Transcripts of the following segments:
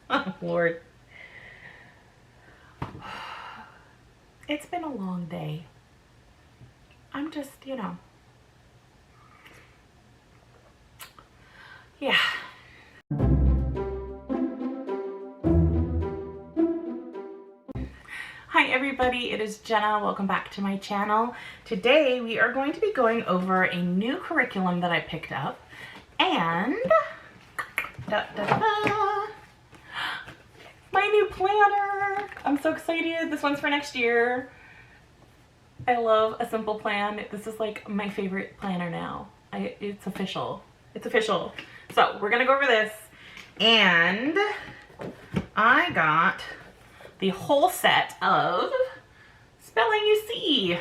Oh, Lord. It's been a long day. I'm just, yeah. Hi everybody, it is Jenna. Welcome back to my channel. Today we are going to be going over a new curriculum that I picked up and my new planner. I'm so excited. This one's for next year. I love a simple plan. This is like my favorite planner now. It's official. It's official. So we're gonna go over this, and I got the whole set of Spelling You See.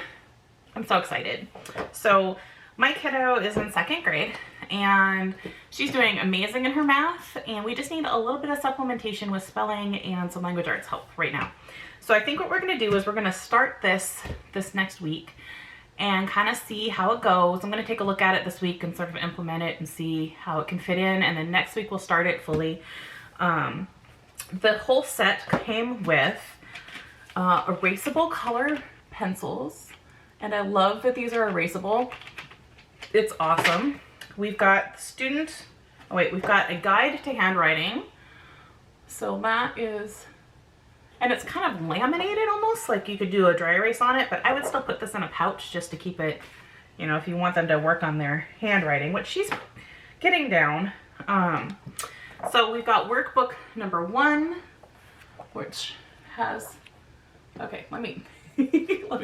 I'm so excited. So my kiddo is in 2nd grade and she's doing amazing in her math, and we just need a little bit of supplementation with spelling and some language arts help right now. So I think what we're gonna do is we're gonna start this next week and kind of see how it goes. I'm gonna take a look at it this week and sort of implement it and see how it can fit in, and then next week we'll start it fully. The whole set came with erasable color pencils, and I love that these are erasable. It's awesome. We've got we've got a guide to handwriting. So that is, and it's kind of laminated almost, like you could do a dry erase on it, but I would still put this in a pouch just to keep it, if you want them to work on their handwriting, which she's getting down. So we've got workbook number 1, which has, okay, let me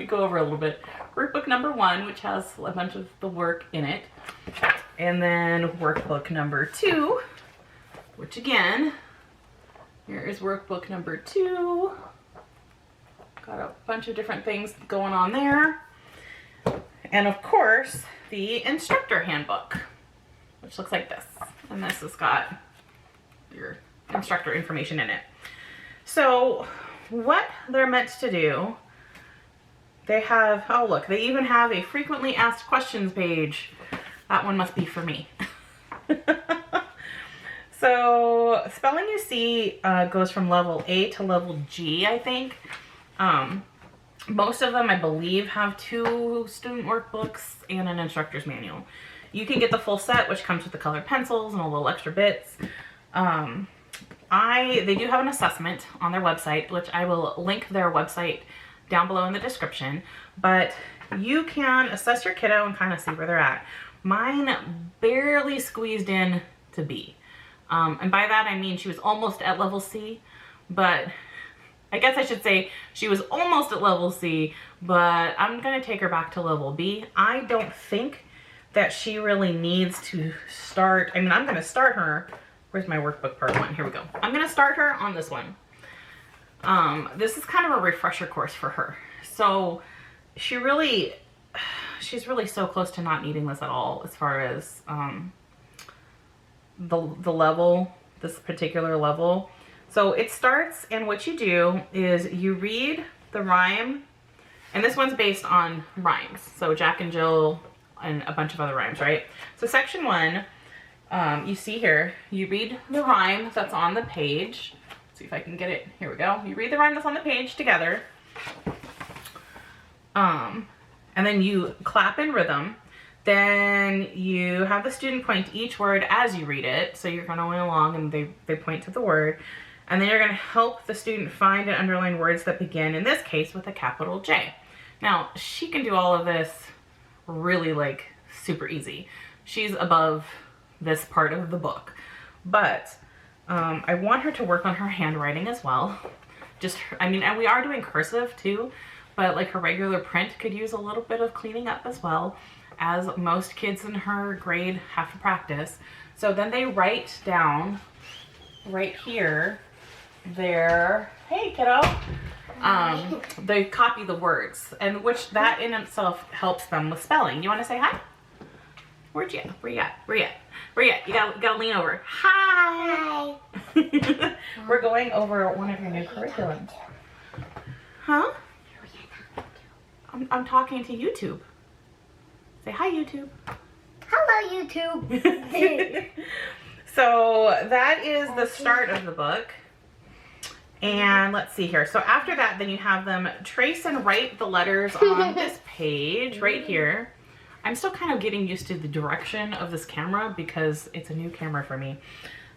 go over a little bit. Workbook number 1, which has a bunch of the work in it. And then workbook number 2, which again, here is workbook number 2. Got a bunch of different things going on there. And of course, the Instructor Handbook, which looks like this. And this has got your instructor information in it. So what they're meant to do, they have, oh look, they even have a frequently asked questions page. That one must be for me. So Spelling You See goes from level A to level G, I think. Most of them, I believe, have 2 student workbooks and an instructor's manual. You can get the full set, which comes with the colored pencils and a little extra bits. They do have an assessment on their website, which I will link their website down below in the description, but you can assess your kiddo and kind of see where they're at. Mine barely squeezed in to B. And by that I mean she was almost at level C, but I guess I should say she was almost at level C, but I'm gonna take her back to level B. I don't think that she really needs to start, I'm gonna start her. Where's my workbook part 1? Here we go. I'm gonna start her on this one. This is kind of a refresher course for her. So she's really so close to not needing this at all as far as the level, this particular level. So it starts, and what you do is you read the rhyme, and this one's based on rhymes. So Jack and Jill and a bunch of other rhymes, right? So section 1, you see here, you read the rhyme that's on the page. Let's see if I can get it. Here we go. You read the rhyme that's on the page together. And then you clap in rhythm. Then you have the student point to each word as you read it. So you're kind of going along and they point to the word. And then you're going to help the student find and underline words that begin, in this case, with a capital J. Now, she can do all of this really like super easy. She's above this part of the book, but I want her to work on her handwriting as well. And we are doing cursive too, but like her regular print could use a little bit of cleaning up as well, as most kids in her grade have to practice. So then they write down right here hey kiddo, they copy the words, and which that in itself helps them with spelling. You want to say hi? Where you at? You gotta lean over. Hi. We're going over one of your new curriculums. Huh? I'm talking to YouTube. Say hi, YouTube. Hello, YouTube. So that is the start of the book. And let's see here. So after that, then you have them trace and write the letters on this page right here. I'm still kind of getting used to the direction of this camera because it's a new camera for me.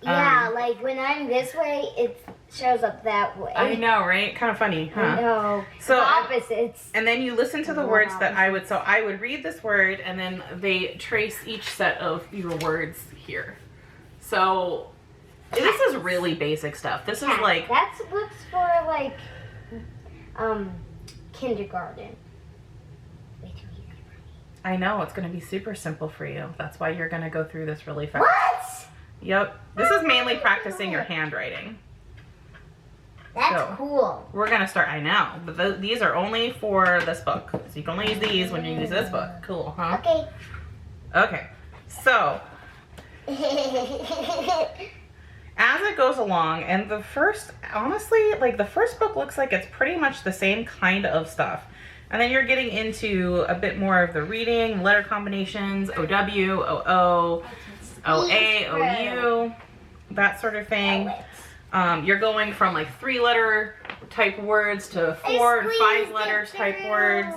Yeah, like when I'm this way, it shows up that way. I know, right? Kind of funny, huh? I know. So opposites. And then you listen to the words that I would. So I would read this word, and then they trace each set of your words here. So this is really basic stuff. This is like that's what's for like kindergarten. I know it's going to be super simple for you. That's why you're going to go through this really fast. What? Yep. This is mainly practicing your handwriting. That's cool. We're going to start, I know, but these are only for this book. So you can only use these when you use this book. Cool, huh? Okay. Okay. So, as it goes along, and the first, honestly, like the first book looks like it's pretty much the same kind of stuff. And then you're getting into a bit more of the reading, letter combinations, OW, OO, OA, OU, that sort of thing. You're going from like 3-letter type words to 4 and 5 letters type words.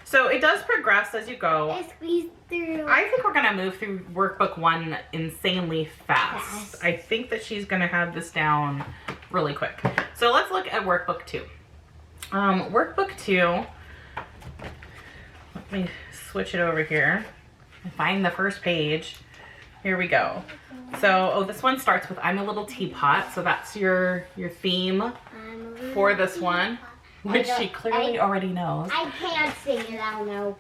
So it does progress as you go. I squeezed through. I think we're gonna move through workbook 1 insanely fast. I think that she's gonna have this down really quick. So let's look at workbook 2. Workbook 2, let me switch it over here and find the first page. Here we go. So, this one starts with I'm a little teapot. So that's your theme for this one, which she clearly already knows. I can't sing it, I don't know.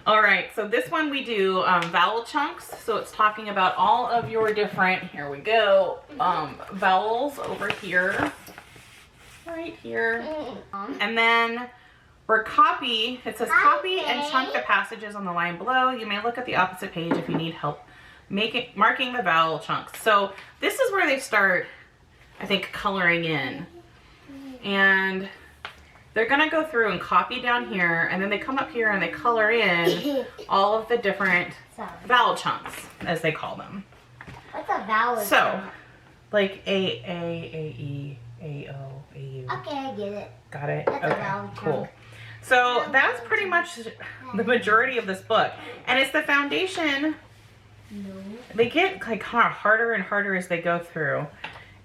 All right, so this one we do vowel chunks. So it's talking about all of your different, here we go, vowels over here, right here. And then for copy, it says copy and chunk the passages on the line below. You may look at the opposite page if you need help marking the vowel chunks. So this is where they start, I think, coloring in. And they're gonna go through and copy down here, and then they come up here and they color in all of the different vowel chunks, as they call them. What's a vowel chunk? So, like A, E, A, O, A, U. Okay, I get it. Got it? That's a Okay, vowel cool. chunk. So that's pretty much the majority of this book. And it's the foundation. They get like kind of harder and harder as they go through.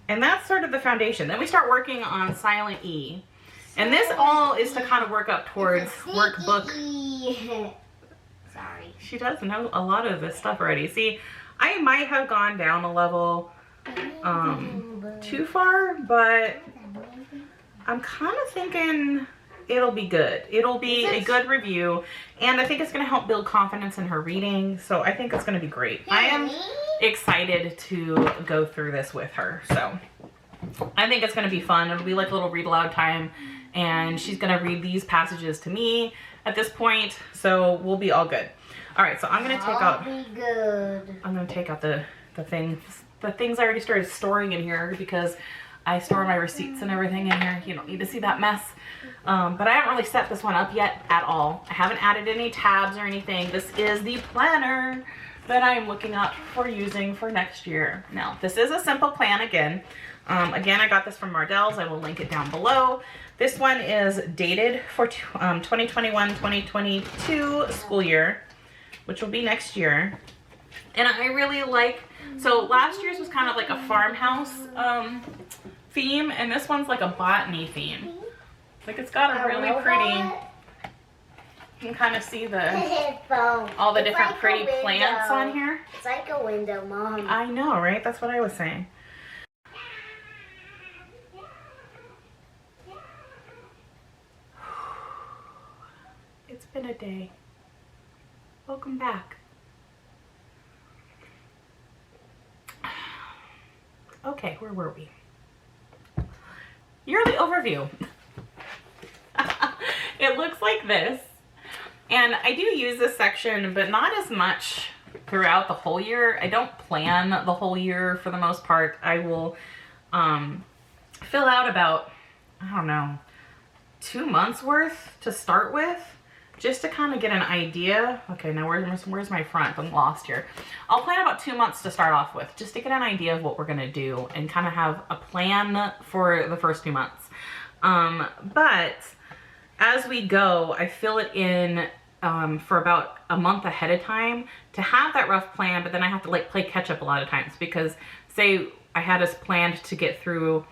And that's sort of the foundation. Then we start working on silent E. And this all is to kind of work up towards workbook. Sorry. She does know a lot of this stuff already. See, I might have gone down a level too far, but I'm kind of thinking it'll be good. It'll be a good review, and I think it's going to help build confidence in her reading, so I think it's going to be great. I am excited to go through this with her, so I think it's going to be fun. It'll be like a little read aloud time, and she's going to read these passages to me at this point, so we'll be all good. All right, so I'm going to take out I'm going to take out the things I already started storing in here because I store my receipts and everything in here. You don't need to see that mess. But I haven't really set this one up yet at all. I haven't added any tabs or anything. This is the planner that I'm looking up for using for next year. Now, this is a simple plan again. Again, I got this from Mardell's. I will link it down below. This one is dated for 2021-2022 school year, which will be next year. And I really like, so last year's was kind of like a farmhouse theme, and this one's like a botany theme. Like it's got a really pretty, you can kind of see all the different pretty plants on here. It's like a window, Mom. I know, right? That's what I was saying. It's been a day. Welcome back. Okay, where were we? Yearly overview. It looks like this. And I do use this section, but not as much throughout the whole year. I don't plan the whole year for the most part. I will fill out about, I don't know, 2 months worth to start with. just to kind of get an idea. Okay, now where's my front? I'm lost here. I'll plan about 2 months to start off with, just to get an idea of what we're gonna do and kind of have a plan for the first 2 months. But as we go, I fill it in for about a month ahead of time to have that rough plan, but then I have to like play catch up a lot of times because say I had us planned to get through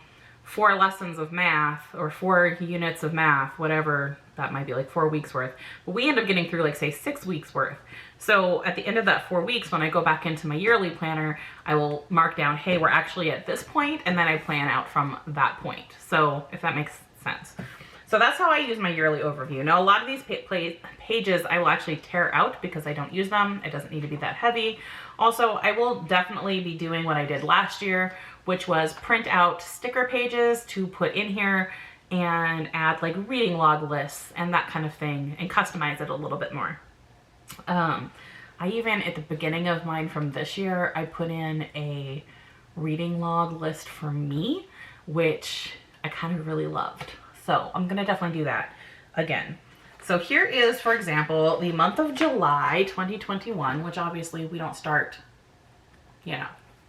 4 lessons of math or 4 units of math, whatever that might be, like 4 weeks worth. But we end up getting through like say 6 weeks worth. So at the end of that 4 weeks, when I go back into my yearly planner, I will mark down, hey, we're actually at this point, and then I plan out from that point. So if that makes sense. So that's how I use my yearly overview. Now, a lot of these pages I will actually tear out because I don't use them. It doesn't need to be that heavy. Also, I will definitely be doing what I did last year, which was print out sticker pages to put in here and add like reading log lists and that kind of thing and customize it a little bit more. I even, at the beginning of mine from this year, I put in a reading log list for me, which I kind of really loved. So I'm gonna definitely do that again. So here is, for example, the month of July 2021, which obviously we don't start, you know,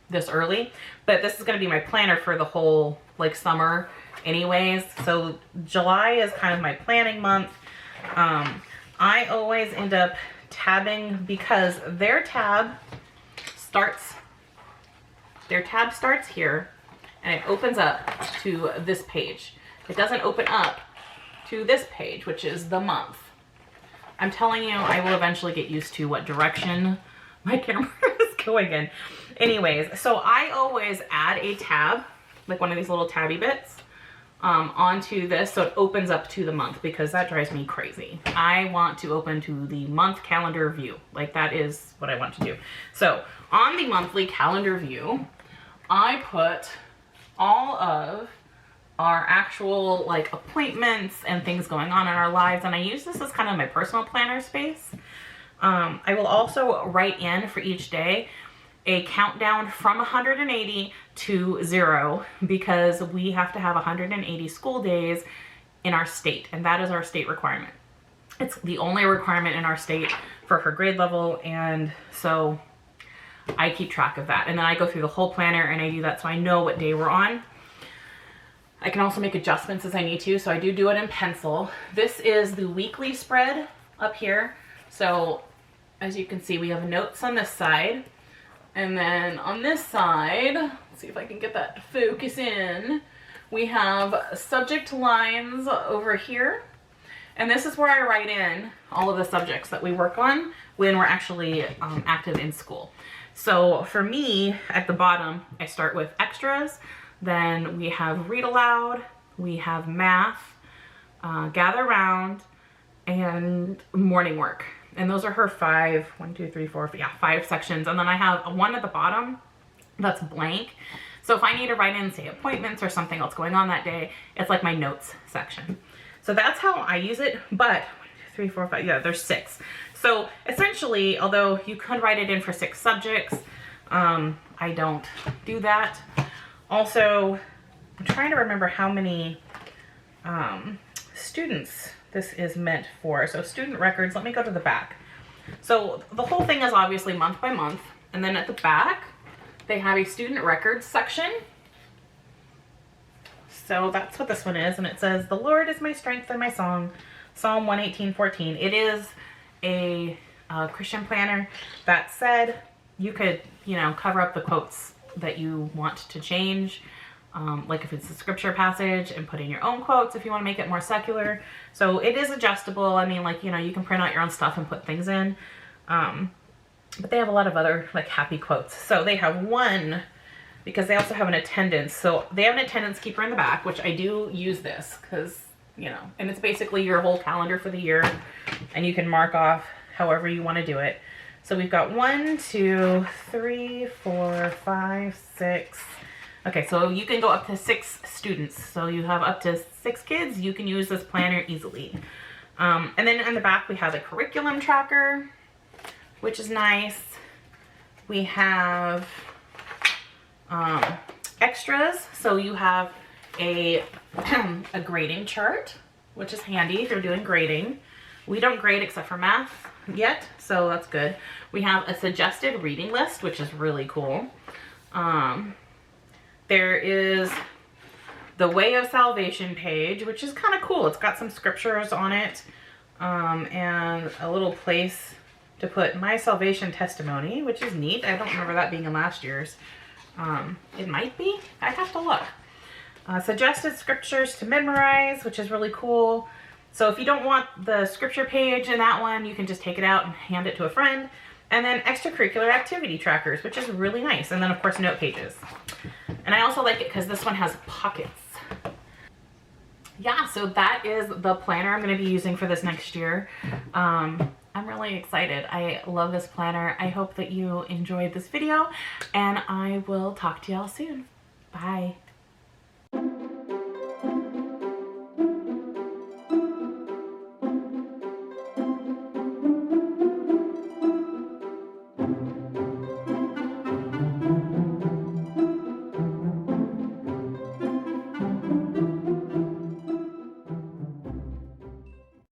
this early, but this is gonna be my planner for the whole like summer anyways. So July is kind of my planning month. I always end up tabbing because their tab starts here and it opens up to this page. It doesn't open up to this page, which is the month. I'm telling you, I will eventually get used to what direction my camera is going in. Anyways, so I always add a tab, like one of these little tabby bits, onto this so it opens up to the month because that drives me crazy. I want to open to the month calendar view. Like that is what I want to do. So on the monthly calendar view, I put all of our actual like appointments and things going on in our lives, and I use this as kind of my personal planner space. I will also write in for each day a countdown from 180 to 0 because we have to have 180 school days in our state, and that is our state requirement. It's the only requirement in our state for her grade level, and so I keep track of that. And then I go through the whole planner and I do that so I know what day we're on. I can also make adjustments as I need to, so I do it in pencil. This is the weekly spread up here. So as you can see, we have notes on this side. And then on this side, let's see if I can get that to focus in, we have subject lines over here. And this is where I write in all of the subjects that we work on when we're actually active in school. So for me, at the bottom, I start with extras. Then we have read aloud, we have math, gather round, and morning work. And those are her 5 sections. And then I have one at the bottom that's blank. So if I need to write in, say, appointments or something else going on that day, it's like my notes section. So that's how I use it. But 1, 2, 3, 4, 5, yeah, there's 6. So essentially, although you could write it in for 6 subjects, I don't do that. Also, I'm trying to remember how many students this is meant for. So student records, let me go to the back. So the whole thing is obviously month by month. And then at the back, they have a student records section. So that's what this one is. And it says, "The Lord is my strength and my song." Psalm 118:14. It is a Christian planner. That said, you could, you know, cover up the quotes that you want to change. Like if it's a scripture passage, and put in your own quotes if you want to make it more secular. So it is adjustable. I mean, like, you know, you can print out your own stuff and put things in. But they have a lot of other like happy quotes. So they have one, because they also have an attendance. So they have an attendance keeper in the back, which I do use this because, you know, and it's basically your whole calendar for the year, and you can mark off however you want to do it. So we've got 1, 2, 3, 4, 5, 6. Okay, so you can go up to 6 students. So you have up to 6 kids, you can use this planner easily. And then in the back, we have a curriculum tracker, which is nice. We have extras. So you have a grading chart, which is handy if you're doing grading. We don't grade except for math yet, so that's good. We have a suggested reading list, which is really cool. There is the Way of Salvation page, which is kind of cool. It's got some scriptures on it, and a little place to put my salvation testimony, which is neat. I don't remember that being in last year's. It might be. I have to look. Suggested scriptures to memorize, which is really cool. So if you don't want the scripture page in that one, you can just take it out and hand it to a friend. And then extracurricular activity trackers, which is really nice. And then of course note pages. And I also like it because this one has pockets. Yeah, so that is the planner I'm going to be using for this next year. I'm really excited. I love this planner. I hope that you enjoyed this video, and I will talk to y'all soon. Bye.